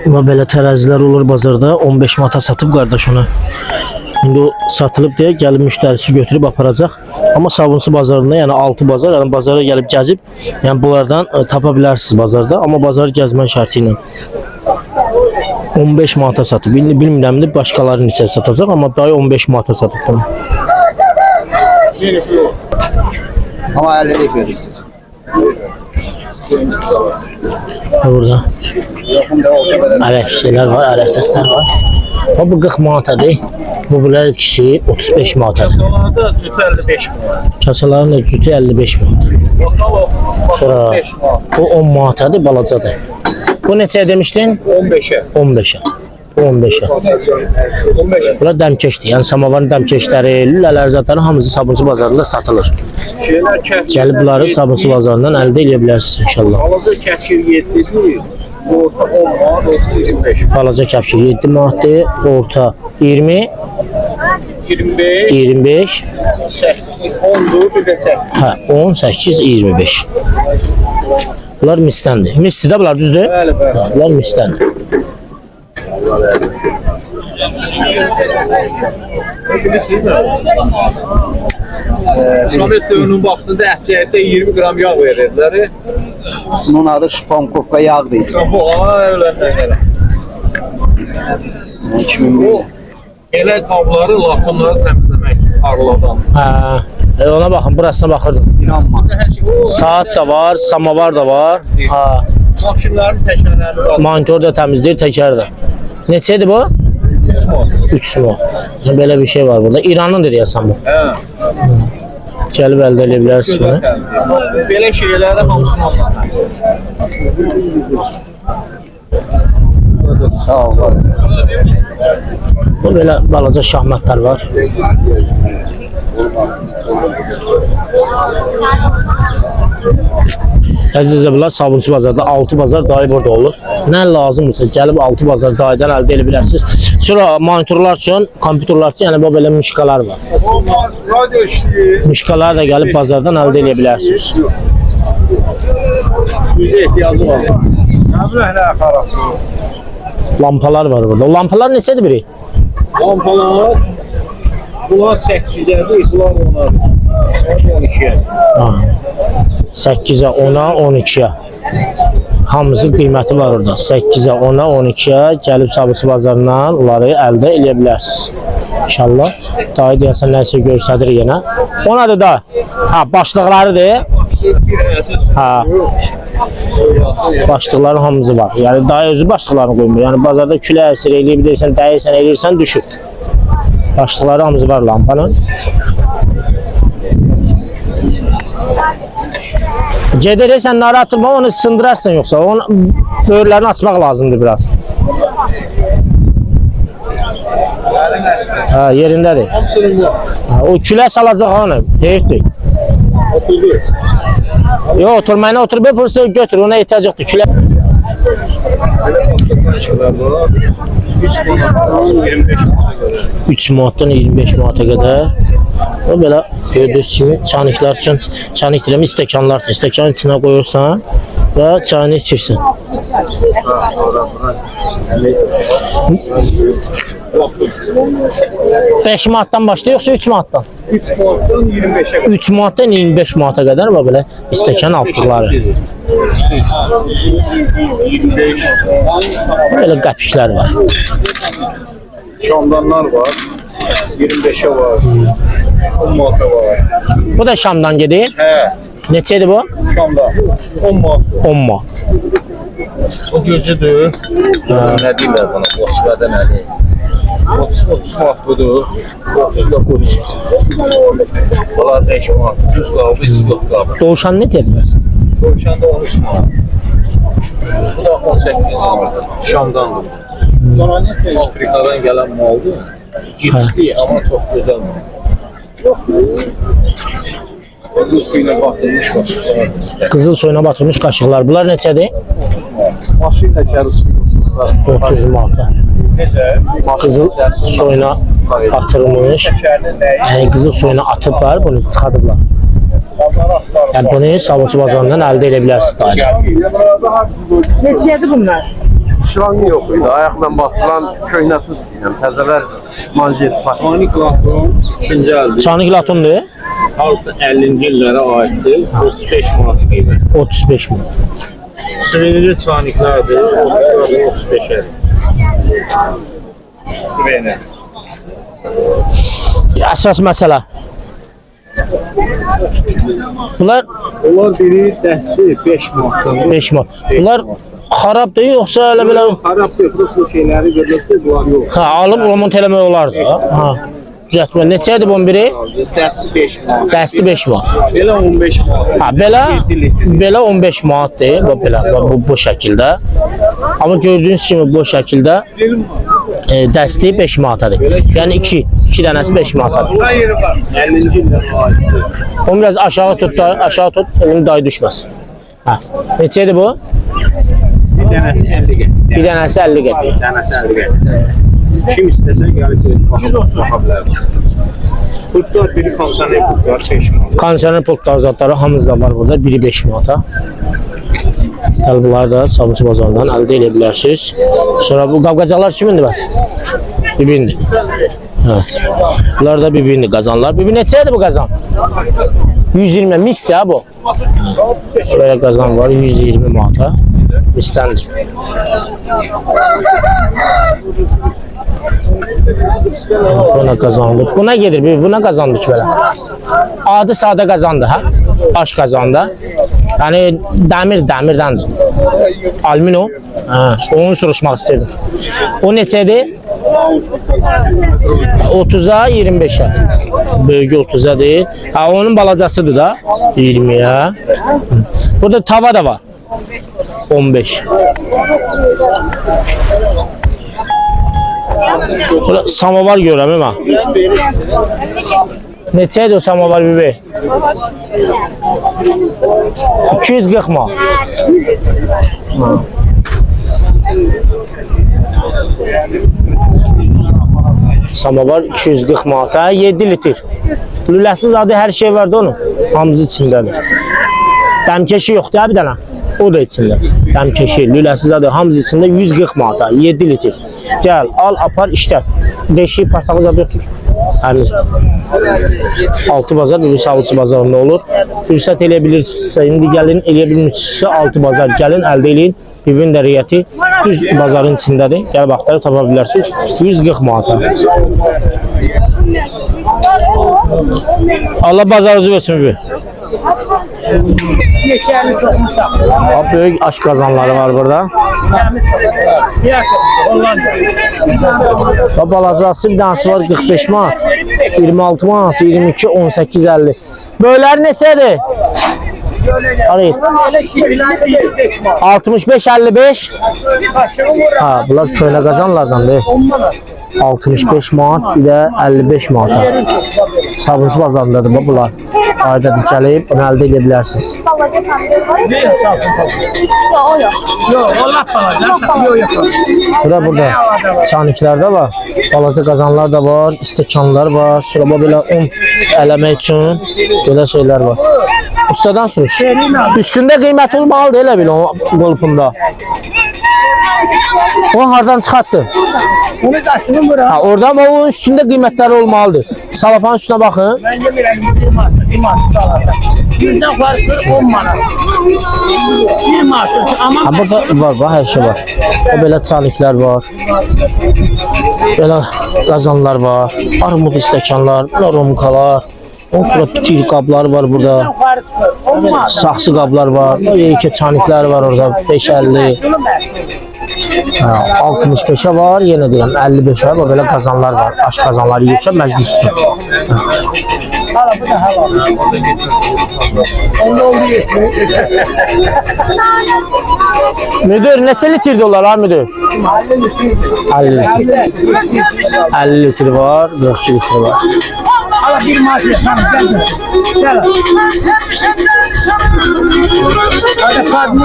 Və belə tərəzilər olur bazarda 15 manata satıb qardaş onu. İndi o satılıb deyə gəlib müştərisi götürüb aparacaq. Amma Sabunçu bazarında, yəni 6 bazar, yəni bazara gəlib gəzib, yəni bunlardan tapa bilərsiniz bazarda, amma bazarı gəzmən şərti ilə. 15 manata satıb. Bilmirəm də başqaları neçə satacaq, amma dayı 15 manata satıb bunu. Ama 50 verirsiniz. Burada ərək şeylər var, ərək dəstlər var. Bu 40 manatadır. Bu bunlar kişi 35 manatadır. Kasalarda cütü 55 manat. Kasaların da cütü 55 manat. Sonra bu 10 manatadır, balacadır. Bu neçəyə demişdin? 15'e. 15'e. 15'e. 15'e. Bunlar dəmkeşdir. Yəni samavarın dəmkeşləri, lülələr zatları hamısı Sabunçu bazarında satılır. Şeyler kefir. Gəlib bunları Sabunçu bazarından əldə edə bilərsiniz inşallah. Balaca kefir 7'dir. Orta 10 manat, orta 25. Balaca kəfkir 7 manatdır, orta 20, 25. 25, 8, 10'dur, bir de 8. hə 10, 8, 25. Bunlar mistəndir. Misti də bunlar düzdür? Bəli, bəli. Bunlar mistəndir. Bilirsiniz mi? Sovet dövrünün vaxtında əskərlikdə 20 qram yağ verirlər. Bunun adı Şpamkovka yağ değil. Bu öylenden elə. 2001. O elə qabları, lakonları təmizləmək üçün parladan. Hə, ona baxın, burasına baxın. İnanma. Hər şey Saat da var, samavar da var. Ha, maşınların təkərlərini var. monitör də təmizləyir, təkər də. Neçədir bu? 3 manat. 3 manat. Yəni belə bir şey var burada. İranın deyəsən bu. Hə. Gəlib əldə edə bilərsiniz Gözəl bunu. təmizləyir. Belə şeylərə hamısını anlatır. Sağ ol. Bu belə balaca şahmatlar var. Əzizə bunlar Sabunçu bazarda 6 bazar dayı burada olur. Nə lazımdırsa gəlib 6 bazar dayıdan əldə edə bilərsiniz. Sonra monitorlar üçün, kompüterlər üçün yəni bu belə müşkalar var. Radyo işləyir. Müşkalar da gəlib bazardan əldə edə bilərsiniz. Bizə ehtiyacı var. Nəbirəhlə xarab. Lampalar var burada. O lampalar neçədir biri? Lampalar. Bunlar 8'ədir, bunlar 10'a. 12'ye. 8'ə, 10'a, 12'ə. Hamısı qiyməti var orada. 8'ə, 10'a, 12'ə gəlib Sabunçu bazarından onları əldə edə bilərsiniz. İnşallah. Dayı deyəsən nəsə göstərir yenə. O nədir da? Ha, başlıqlarıdır. Ha. Başlıqların hamısı var. Yəni dayı özü başlıqlarını qoymur. Yəni bazarda külə əsir eləyib deyirsən, dəyirsən, eləyirsən, düşür. Başlıqları hamısı var lampanın. Gedirsən narahat olma, onu sındırarsın yoxsa onun böyürlərini açmaq lazımdır biraz. Ha, yerindədir. Hamısının bu. Ha, o külə salacaq onu, heyifdir. Oturdu. Yox, oturmayına otur, bir pulsu götür, ona ehtiyac yoxdur, külə. Belə 3 manatdan 25 manata qədər. 3 manatdan 25 manata qədər. O belə gördüyünüz kimi çayniklər üçün, çaynik deyirəm, stəkanlar üçün, stəkanın içinə qoyursan və çayını içirsən. 5 manatdan başlayır yoxsa 3 manatdan? 3 manatdan 25'e kadar. 3 manatdan 25 manata qədər və belə stəkan altlıqları. 25. Belə qəpiklər var. Şamdanlar var. 25'e var. 10 manata var. Bu da Şamdan gedir. He. Neçədir bu? Şamda. 10 manat. 10 manat. O gözüdür. Ne deyirlər bana? Boşqada nə deyir? 30 manat budur. 30 da budur. Valla 5 manat. Düz qaldı, izlıq qaldı. Doğuşan necədir bəs? Doğuşanda 13 manat. Bu da 18 manat. Şamdandır. Afrikadan gelen maldır. Gipsli ama çok güzel mal. Qızıl suyuna batırmış qaşıqlar. Qızıl suyuna batırmış qaşıqlar. Bunlar neçədir? Maşın təkəri suyunsuzlar. 900 manata. Necə? Qızıl suyuna batırılmış. Təkərinin nəyi? Yəni qızıl suyuna atıblar, bunu çıxardıblar. Yəni bunu Sabunçu bazarından əldə edə bilərsiniz dayı. Neçədir bunlar? Şiranı yok idi. Ayakla basılan köynəsi istəyirəm. Təzələr manjet pas. Çanik Laton ikinci əldir. Çanik latondur. Hamısı 50-ci illərə aiddir. 35 manat qiymət. 35 min. Sürünlü çaniklərdir. 30-lar 35-ə. Sürünə. Əsas məsələ. Bunlar Onlar biri dəsti 5 manatdan. 5 min. Bunlar xarabdır yoxsa elə belə Xarab yox, bu şeyləri görürsə bunlar yox. ha alıb remont eləmək olar da. Ha. Düzəltmə. Neçədir bunun biri? Dəsti 5 manat. Dəsti 5 min. Belə 15 manat. Ha belə 15 manatdır bu belə bu şəkildə. Amma gördüyünüz kimi bu şəkildə dəsti 5 manatadır. Yəni 2 dənəsi 5 manatadır. Bura yeri var. 50-ci illərə aiddir. Onu biraz aşağı tut da, aşağı tut, elim dayı düşməsin. Ha. Neçədir bu? Bir dənəsi 50 qəpik. Bir dənəsi 50 qəpik. Bir dənəsi 50 qəpik. Kim istəsə gəlib baxa bilər. Pultlar biri konserner pultlar 5 manat. Konserner pultlar zatları hamımızda var burada. Biri 5 manata. Gəl bunları da Sabunçu bazarından əldə edə bilərsiniz. Sonra bu qavqacalar kimindir bəs? Bibindir. Hə. Bunlar da bibindir qazanlar. Bibi neçədir bu qazan? 120 misdir ha bu. Böyle qazan var 120 manata. Mistəndir. Buna kazandı. Buna gelir. Buna kazandı ki böyle. Adı sade kazandı ha. Baş kazandı. Yani demirdendir. Alümino. Ha, onu soruşmak istedim. O neçədir? 30'a 25'e. Bölge 30'a değil. Ha, onun balacasıdır da. 20'ye. Burada tava da var. 15. Burada samovar görürəm ha. Neçədir o samovar bibi? 240 manat. Samovar 240 manata 7 litr. Lüləsiz adı hər şey vardı onun. Hamısı içindədir. Dəmkeşi yoxdur ya bir dənə. O da içində. Dəmkeşi, lüləsiz adı hamısı içində 140 manata 7 litr. Gəl, al, apar, işlət. Beşik partalı zad yoxdur. Həmizdir. 6 bazar, bir Sabunçu bazarında olur. Fürsət eləyə bilirsinizsə, indi gəlin, eləyə bilmirsinizsə 6 bazar gəlin, əldə eləyin. Bibin də riyyəti düz bazarın içindədir. Gəl baxları tapa bilərsiniz. 140 manata. Allah bazarınızı versin bibi. Böyük aşk kazanları var burada. Balacası bir tanesi var 45 manat, 26 manat, 22, 18, 50. Böyleler neçədir? Arayın. 65, 55. Ha, bunlar köynə qazanlardandır. 65 manat, bir də 55 manat. Sabunçu bazarındadır bunlar. Ayda dikələyib, bunu əldə edə bilərsiniz. Sıra burada çaniklərdə var. Balaca qazanlar da var, istekanlar var. Sıra belə un eləmək üçün belə şeylər var. Ustadan soruş. Üstündə qiyməti olmalıdır elə bil o qolpunda. O hardan çıxartdı? Onu qaçırım bura. Ha, orada ama o üstünde kıymetleri olmalıdır. Salafanın üstüne bakın. Ben de bir 1 manat alacağım. Birden farkı 10 manat. 1 manat ama Ha, burada var her şey var. O böyle çanikler var. Böyle kazanlar var. Armut istekanlar, romkalar. Ondan sonra tir kablar var burada. Saksı kablar var. İki çanikler var orada. 5.50. 65'e var, yine deyim 55'e var, böyle kazanlar var. Aş kazanları yiyecek meclis için. hala bu da hala. Onda oldu yetmiyor. Müdür neçə litrdir onlar ha müdür? 50 litr. 50 litr var, 42 litr var. Hala 1 manat yaşanır. Gel. Hadi kadın.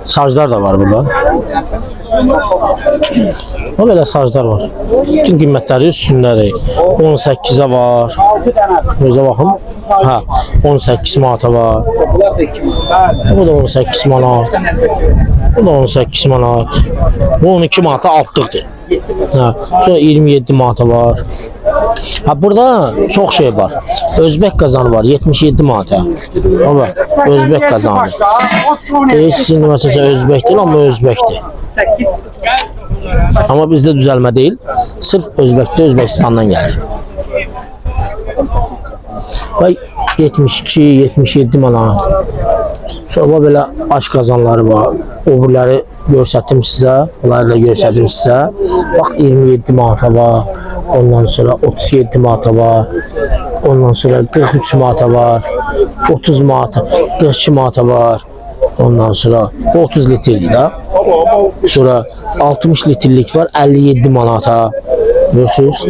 Saclar da var burada. O belə saclar var. Bütün qiymətləri üstündədir. 18'e var. Gözə baxın. Ha, 18 manata var. Bu da 18 manat. Bu da 18 manat. Bu 12 manata altlıqdır. Ha, sonra 27 manata var. Ha, burada çok şey var. Özbek kazanı var 77 manata. Ama Özbek kazanı. Sizin mesela Özbek değil ama Özbekdir. Ama bizde düzelme değil. Sırf Özbek'te Özbekistan'dan gelir. Vay 72-77 manat. Sonra böyle aş kazanları var. Öbürleri görsətdim sizə. Bunları da görsətdim sizə. Bak 27 manata var. Ondan sonra 37 manata var. Ondan sonra 43 manata var. 30 manata, 42 manata var. Ondan sonra 30 litrlik da. Sonra 60 litrlik var 57 manata. Görürsünüz.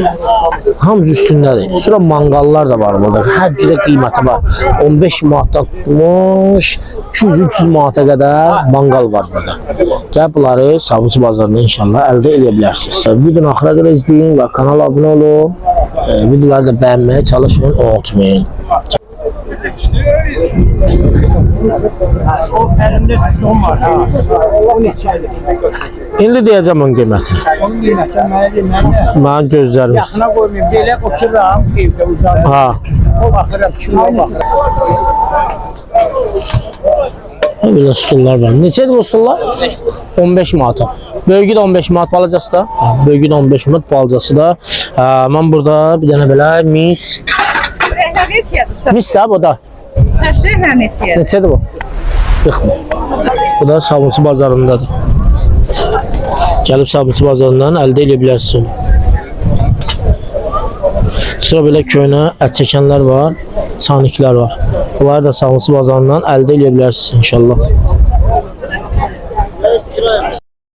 Hamısı üstündədir. Sonra mangallar da var burada. Hər cürə qiyməti var. 15 manatdan tutmuş 200-300 manata qədər mangal var burada. Gəl bunları Sabunçu bazarında inşallah əldə edə bilərsiniz. Videonu axıra qədər izləyin və kanala abunə olun. Videoları da bəyənməyə çalışın, unutmayın. O elimde son var ha. O neçədir? İndi deyəcəm onun qiymətini. Onun qiyməti mənə deməli. Mənim gözlərim. Yaxına qoymayım. Belə otururam evdə uzanıram. Ha. O baxıram, kilo baxıram. Böyle stullar var. Neçədir bu stullar? 15 manata. Böyüyü də 15 manat, balacası da. Böyüyü də 15 manat, balacası da. Mən burada bir dənə belə mis. Mis də bu da. Neçədir bu? 40 manat. Bu da Sabunçu bazarındadır. Gəlib Sabunçu bazarından əldə edə bilərsin. Sonra belə köynə ət çəkənlər var, çaniklər var. Bunları da Sabunçu bazarından əldə edə bilərsiniz inşallah.